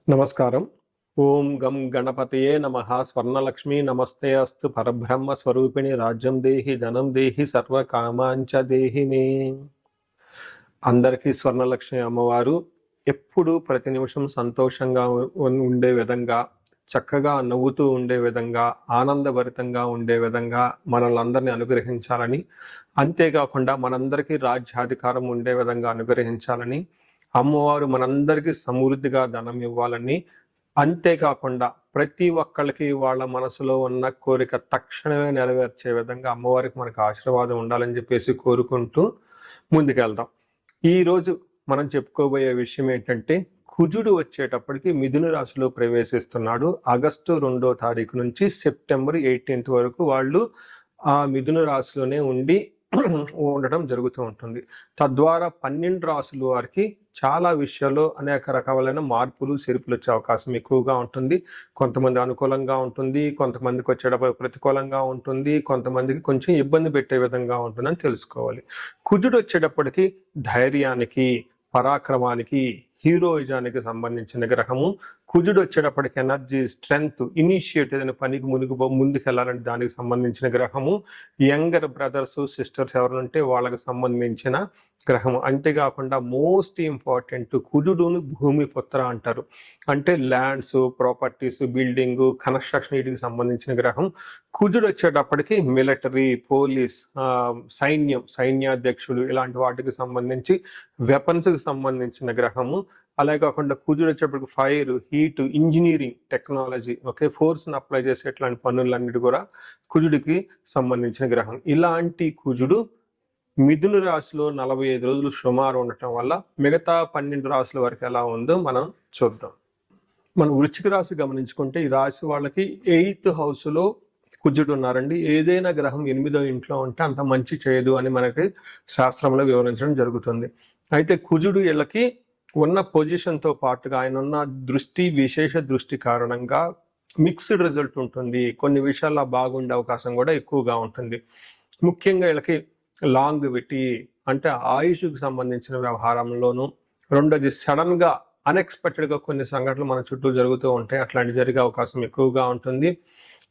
నమస్కారం. ఓం గం గణపతయే నమః. స్వర్ణలక్ష్మీ నమస్తే అస్తు. పరబ్రహ్మ స్వరూపిణి రాజ్యం దేహి ధనం దేహి సర్వకామాంచ దేహి మే. అందరికీ స్వర్ణలక్ష్మి అమ్మవారు ఎప్పుడు ప్రతి నిమిషం సంతోషంగా ఉండే విధంగా, చక్కగా నవ్వుతూ ఉండే విధంగా, ఆనందభరితంగా ఉండే విధంగా మనల్ని అందరినీ అనుగ్రహించాలని, అంతేకాకుండా మనందరికీ రాజ్యాధికారం ఉండే విధంగా అనుగ్రహించాలని, అమ్మవారు మనందరికీ సమృద్ధిగా ధనం ఇవ్వాలని, అంతేకాకుండా ప్రతి ఒక్కళ్ళకి వాళ్ళ మనసులో ఉన్న కోరిక తక్షణమే నెరవేర్చే విధంగా అమ్మవారికి మనకు ఆశీర్వాదం ఉండాలని చెప్పేసి కోరుకుంటూ ముందుకెళ్దాం. ఈరోజు మనం చెప్పుకోబోయే విషయం ఏంటంటే, కుజుడు వచ్చేటప్పటికి మిథున రాశిలో ప్రవేశిస్తున్నాడు. ఆగస్టు 2వ తారీఖు నుంచి సెప్టెంబర్ 18th వరకు వాళ్ళు ఆ మిథున రాశిలోనే ఉండటం జరుగుతూ ఉంటుంది. తద్వారా 12 రాశుల వారికి చాలా విషయాల్లో అనేక రకాలైన మార్పులు చేర్పులు వచ్చే అవకాశం ఎక్కువగా ఉంటుంది. కొంతమంది అనుకూలంగా ఉంటుంది, కొంతమందికి వచ్చేటప్పుడు ప్రతికూలంగా ఉంటుంది, కొంతమందికి కొంచెం ఇబ్బంది పెట్టే విధంగా ఉంటుందని తెలుసుకోవాలి. కుజుడు వచ్చేటప్పటికి ధైర్యానికి, పరాక్రమానికి, హీరోయిజానికి సంబంధించిన గ్రహము. కుజుడు వచ్చేటప్పటికి ఎనర్జీ, స్ట్రెంగ్త్, ఇనిషియేటివ్ అయిన పనికి ముందుకెళ్ళాలని దానికి సంబంధించిన గ్రహము. యంగర్ బ్రదర్స్, సిస్టర్స్ ఎవరుంటే వాళ్ళకి సంబంధించిన గ్రహము. అంతేకాకుండా మోస్ట్ ఇంపార్టెంట్, కుజుడును భూమి పుత్ర అంటారు. అంటే ల్యాండ్స్, ప్రాపర్టీస్, బిల్డింగ్, కన్స్ట్రక్షన్ వీటికి సంబంధించిన గ్రహం. కుజుడు వచ్చేటప్పటికి మిలిటరీ, పోలీస్, సైన్యాధ్యక్షులు ఇలాంటి వాటికి సంబంధించి వెపన్స్కి సంబంధించిన గ్రహము. అలాగే కాకుండా కుజుడు వచ్చేప్పటికి ఫైర్, హీట్, ఇంజనీరింగ్, టెక్నాలజీ, ఫోర్స్ని అప్లై చేసే ఇట్లాంటి పనులన్నిటి కూడా కుజుడికి సంబంధించిన గ్రహం. ఇలాంటి కుజుడు మిథున రాశిలో 45 రోజులు సుమారు ఉండటం వల్ల మిగతా 12 రాశుల వరకు ఎలా ఉందో మనం చూద్దాం. మనం వృశ్చిక రాశి గమనించుకుంటే, ఈ రాశి వాళ్ళకి 8th హౌస్లో కుజుడు ఉన్నారండి. ఏదైనా గ్రహం 8వ ఇంట్లో ఉంటే అంత మంచి చేయదు అని మనకి శాస్త్రంలో వివరించడం జరుగుతుంది. అయితే కుజుడు వీళ్ళకి ఉన్న పొజిషన్తో పాటుగా ఆయన ఉన్న దృష్టి, విశేష దృష్టి కారణంగా మిక్స్డ్ రిజల్ట్ ఉంటుంది. కొన్ని విషయాల్లో బాగుండే అవకాశం కూడా ఎక్కువగా ఉంటుంది. ముఖ్యంగా వీళ్ళకి లాంగివిటీ అంటే ఆయుష్కి సంబంధించిన వ్యవహారంలోనూ, రెండోది సడన్గా అన్ఎక్స్పెక్టెడ్గా కొన్ని సంఘటనలు మన చుట్టూ జరుగుతూ ఉంటాయి. అట్లాంటి జరిగే అవకాశం ఎక్కువగా ఉంటుంది.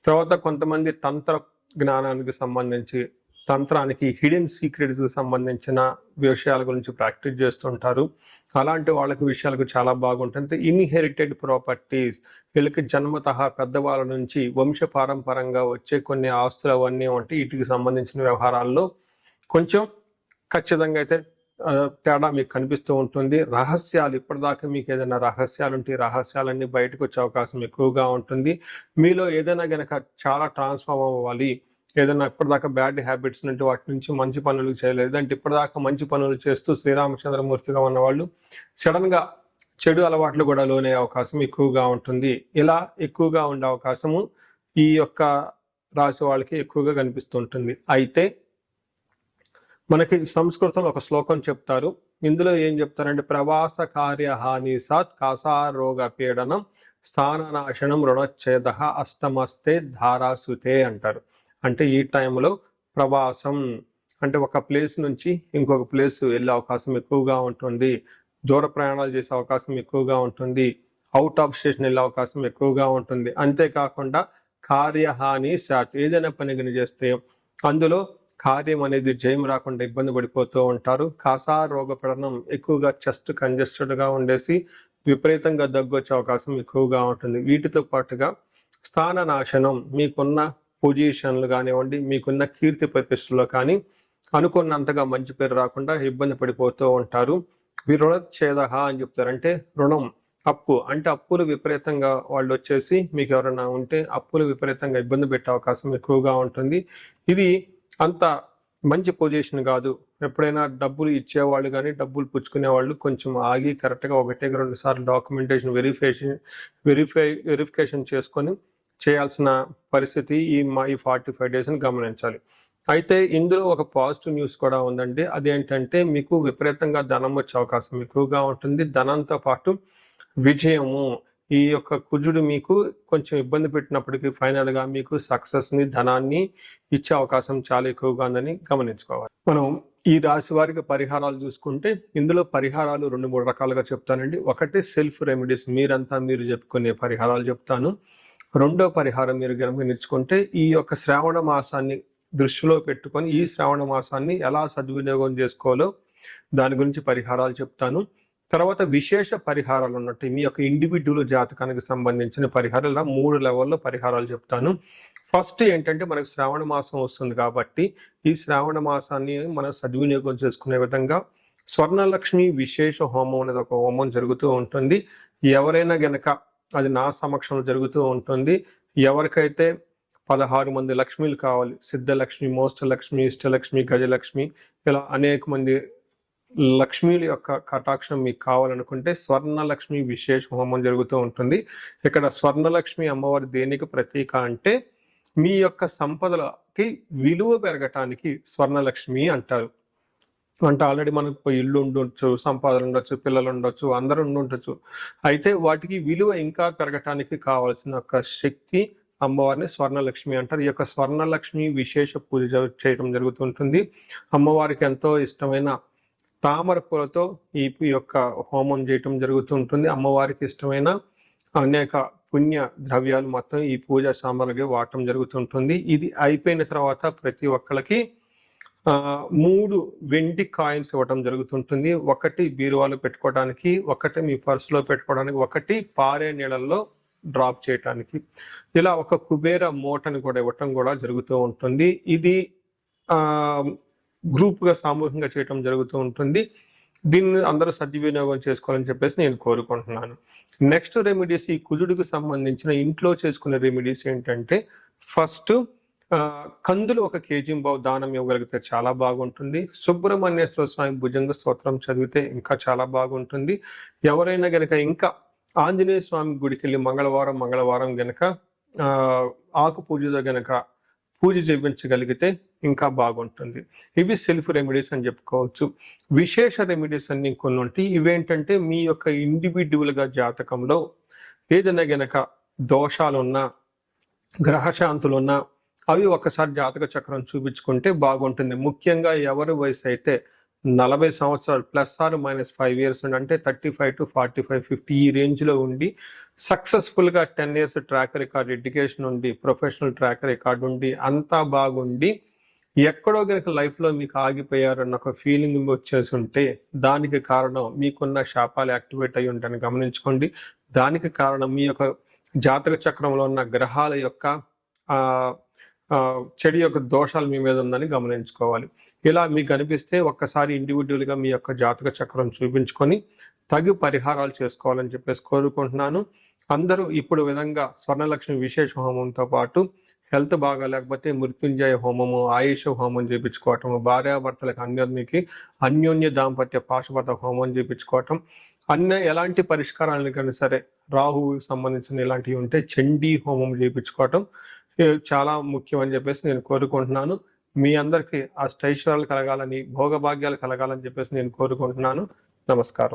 తర్వాత కొంతమంది తంత్ర జ్ఞానానికి సంబంధించి, తంత్రానికి, హిడెన్ సీక్రెట్స్కి సంబంధించిన విషయాల గురించి ప్రాక్టీస్ చేస్తుంటారు. అలాంటి వాళ్ళకి విషయాలకు చాలా బాగుంటుంది. ఇన్హెరిటెడ్ ప్రాపర్టీస్, వీళ్ళకి జన్మతః పెద్దవాళ్ళ నుంచి వంశపారంపరంగా వచ్చే కొన్ని ఆస్తులు అవన్నీ ఉంటాయి. వీటికి సంబంధించిన వ్యవహారాల్లో కొంచెం ఖచ్చితంగా అయితే తేడా మీకు కనిపిస్తూ ఉంటుంది. రహస్యాలు, ఇప్పటిదాకా మీకు ఏదైనా రహస్యాలు ఉంటే రహస్యాలన్నీ బయటకు వచ్చే అవకాశం ఎక్కువగా ఉంటుంది. మీలో ఏదైనా గనక చాలా ట్రాన్స్ఫార్మ్ అవ్వాలి, ఏదైనా ఇప్పటిదాకా బ్యాడ్ హ్యాబిట్స్ నుండి వాటి నుంచి మంచి పనులు చేయలేదు అంటే, ఇప్పటిదాకా మంచి పనులు చేస్తూ శ్రీరామచంద్రమూర్తిగా ఉన్నవాళ్ళు సడన్గా చెడు అలవాట్లు కూడా లోనే అవకాశం ఎక్కువగా ఉంటుంది. ఇలా ఎక్కువగా ఉండే అవకాశము ఈ యొక్క రాశి వాళ్ళకి ఎక్కువగా కనిపిస్తుంటుంది. అయితే మనకి సంస్కృతంలో ఒక శ్లోకం చెప్తారు. ఇందులో ఏం చెప్తారంటే, ప్రవాస కార్యహాని సాత్ కాసారోగ పీడనం స్థాననాశనం రుణచ్ఛేద అష్టమస్తే ధారాసుతే అంటారు. అంటే ఈ టైంలో ప్రవాసం అంటే ఒక ప్లేస్ నుంచి ఇంకొక ప్లేస్ వెళ్ళే అవకాశం ఎక్కువగా ఉంటుంది. దూర ప్రయాణాలు చేసే అవకాశం ఎక్కువగా ఉంటుంది. అవుట్ ఆఫ్ స్టేషన్ వెళ్ళే అవకాశం ఎక్కువగా ఉంటుంది. అంతేకాకుండా కార్యహాని సాత్, ఏదైనా పని చేస్తే అందులో కార్యం అనేది జయం రాకుండా ఇబ్బంది పడిపోతూ ఉంటారు. కాసారోగ పీడనం, ఎక్కువగా చెస్ట్ కంజెస్టెడ్గా ఉండేసి విపరీతంగా దగ్గు వచ్చే అవకాశం ఎక్కువగా ఉంటుంది. వీటితో పాటుగా స్థాన నాశనం, మీకున్న పొజిషన్లు కానివ్వండి, మీకున్న కీర్తి ప్రతిష్టలో కానీ అనుకున్నంతగా మంచి పేరు రాకుండా ఇబ్బంది పడిపోతూ ఉంటారు. రుణచ్ఛేద అని చెప్తారు. అంటే రుణం, అప్పు, అంటే అప్పులు విపరీతంగా వాళ్ళు వచ్చేసి మీకు ఎవరైనా ఉంటే అప్పులు విపరీతంగా ఇబ్బంది పెట్టే అవకాశం ఎక్కువగా ఉంటుంది. ఇది అంత మంచి పొజిషన్ కాదు. ఎప్పుడైనా డబ్బులు ఇచ్చేవాళ్ళు కానీ డబ్బులు పుచ్చుకునే వాళ్ళు కొంచెం ఆగి కరెక్ట్గా 1-2 సార్లు డాక్యుమెంటేషన్ వెరిఫికేషన్ చేసుకొని చేయాల్సిన పరిస్థితి ఈ 45 డేస్ని గమనించాలి. అయితే ఇందులో ఒక పాజిటివ్ న్యూస్ కూడా ఉందండి. అదేంటంటే, మీకు విపరీతంగా ధనం వచ్చే అవకాశం ఎక్కువగా ఉంటుంది. ధనంతో పాటు విజయము, ఈ యొక్క కుజుడు మీకు కొంచెం ఇబ్బంది పెట్టినప్పటికీ ఫైనల్గా మీకు సక్సెస్ని, ధనాన్ని ఇచ్చే అవకాశం చాలా ఎక్కువగా ఉందని గమనించుకోవాలి. మనం ఈ రాశి వారికి పరిహారాలు చూసుకుంటే ఇందులో పరిహారాలు 2-3 రకాలుగా చెప్తానండి. ఒకటి సెల్ఫ్ రెమెడీస్, మీరంతా మీరు చెప్పుకునే పరిహారాలు చెప్తాను. రెండో పరిహారం మీరు గమనించుకుంటే ఈ యొక్క శ్రావణ మాసాన్ని దృష్టిలో పెట్టుకొని ఈ శ్రావణ మాసాన్ని ఎలా సద్వినియోగం చేసుకోవాలో దాని గురించి పరిహారాలు చెప్తాను. తర్వాత విశేష పరిహారాలు ఉన్నట్టు మీ యొక్క ఇండివిడ్యువల్ జాతకానికి సంబంధించిన పరిహారాలు 3 లెవెల్లో పరిహారాలు చెప్తాను. ఫస్ట్ ఏంటంటే మనకు శ్రావణ మాసం వస్తుంది కాబట్టి ఈ శ్రావణ మాసాన్ని మనం సద్వినియోగం చేసుకునే విధంగా స్వర్ణలక్ష్మి విశేష హోమం అనేది ఒక హోమం జరుగుతూ ఉంటుంది. ఎవరైనా గనక అది నా సమక్షంలో జరుగుతూ ఉంటుంది. ఎవరికైతే 16 మంది లక్ష్మీలు కావాలి, సిద్ధలక్ష్మి, మోష్టలక్ష్మి, ఇష్టలక్ష్మి, గజలక్ష్మి, ఇలా అనేక మంది లక్ష్మీల యొక్క కటాక్షం మీకు కావాలనుకుంటే స్వర్ణలక్ష్మి విశేష హోమం జరుగుతూ ఉంటుంది. ఇక్కడ స్వర్ణలక్ష్మి అమ్మవారి దేనికి ప్రతీక అంటే మీ యొక్క సంపదలకి విలువ పెరగటానికి స్వర్ణలక్ష్మి అంటారు. అంటే ఆల్రెడీ మనకు ఇల్లు ఉండొచ్చు, సంపాదన ఉండొచ్చు, పిల్లలు ఉండొచ్చు, అందరూ ఉండొచ్చు. అయితే వాటికి విలువ ఇంకా పెరగటానికి కావాల్సిన ఒక శక్తి అమ్మవారిని స్వర్ణలక్ష్మి అంటారు. ఈ యొక్క స్వర్ణలక్ష్మి విశేష పూజ చేయడం జరుగుతుంటుంది. అమ్మవారికి ఎంతో ఇష్టమైన తామర పూలతో ఈ యొక్క హోమం చేయటం జరుగుతుంటుంది. అమ్మవారికి ఇష్టమైన అనేక పుణ్య ద్రవ్యాలు మొత్తం ఈ పూజా సామాగ్రి వాడటం జరుగుతుంటుంది. ఇది అయిపోయిన తర్వాత ప్రతి ఒక్కరికి 3 వెండి కాయిన్స్ ఇవ్వటం జరుగుతుంటుంది. ఒకటి బీరువాలో పెట్టుకోవడానికి, ఒకటి మీ పర్సులో పెట్టుకోవడానికి, ఒకటి పారే నీళ్ళల్లో డ్రాప్ చేయటానికి. ఇలా ఒక కుబేర మూటని కూడా ఇవ్వటం కూడా జరుగుతూ ఉంటుంది. ఇది గ్రూప్గా సామూహికంగా చేయటం జరుగుతూ ఉంటుంది. దీన్ని అందరూ సద్వినియోగం చేసుకోవాలని చెప్పేసి నేను కోరుకుంటున్నాను. నెక్స్ట్ రెమెడీస్, ఈ కుజుడికి సంబంధించిన ఇంట్లో చేసుకునే రెమెడీస్ ఏంటంటే ఫస్ట్ కందులు 1 కేజీ దానం ఇవ్వగలిగితే చాలా బాగుంటుంది. సుబ్రహ్మణ్యేశ్వర స్వామి భుజంగ స్తోత్రం చదివితే ఇంకా చాలా బాగుంటుంది. ఎవరైనా గనక ఇంకా ఆంజనేయ స్వామి గుడికి వెళ్ళి మంగళవారం గనక ఆకు పూజతో గనక పూజ చేయించగలిగితే ఇంకా బాగుంటుంది. ఇవి సెల్ఫ్ రెమెడీస్ అని చెప్పుకోవచ్చు. విశేష రెమెడీస్ అన్ని కొన్ని ఉంటాయి. ఇవేంటంటే మీ యొక్క ఇండివిడ్యువల్గా జాతకంలో ఏదైనా గనక దోషాలున్నా, గ్రహశాంతులున్నా అవి ఒకసారి జాతక చక్రం చూపించుకుంటే బాగుంటుంది. ముఖ్యంగా ఎవరి వయసు అయితే 40 సంవత్సరాలు +−5 ఇయర్స్ అంటే 35 to 45, 50 ఈ రేంజ్లో ఉండి సక్సెస్ఫుల్గా 10 years ట్రాక్ రికార్డ్, ఎడ్యుకేషన్ ఉండి, ప్రొఫెషనల్ ట్రాక్ రికార్డ్ ఉండి, అంతా బాగుండి ఎక్కడో కనుక లైఫ్లో మీకు ఆగిపోయారన్న ఒక ఫీలింగ్ వచ్చేసి ఉంటే దానికి కారణం మీకున్న శాపాలు యాక్టివేట్ అయ్యి ఉంటాయని గమనించుకోండి. దానికి కారణం మీ యొక్క జాతక చక్రంలో ఉన్న గ్రహాల యొక్క చెడు యొక్క దోషాలు మీ మీద ఉందని గమనించుకోవాలి. ఇలా మీకు అనిపిస్తే ఒక్కసారి ఇండివిడ్యువల్గా మీ యొక్క జాతక చక్రం చూపించుకొని తగు పరిహారాలు చేసుకోవాలని చెప్పేసి కోరుకుంటున్నాను. అందరూ ఇప్పుడు విధంగా స్వర్ణలక్ష్మి విశేష హోమంతో పాటు హెల్త్ బాగా లేకపోతే మృత్యుంజయ హోమము, ఆయుష హోమం చేయించుకోవటం, భార్యాభర్తలకు అన్యోన్య దాంపత్య పాశుపత హోమం చేయించుకోవటం, ఎలాంటి పరిష్కారాలను కానీ సరే రాహువుకి సంబంధించిన ఇలాంటివి ఉంటే చండీ హోమం చేయించుకోవటం చాలా ముఖ్యం అని చెప్పేసి నేను కోరుకుంటున్నాను. మీ అందరికీ అష్టైశ్వర్యాలు కలగాలని, భోగభాగ్యాలు కలగాలని చెప్పేసి నేను కోరుకుంటున్నాను. నమస్కారం.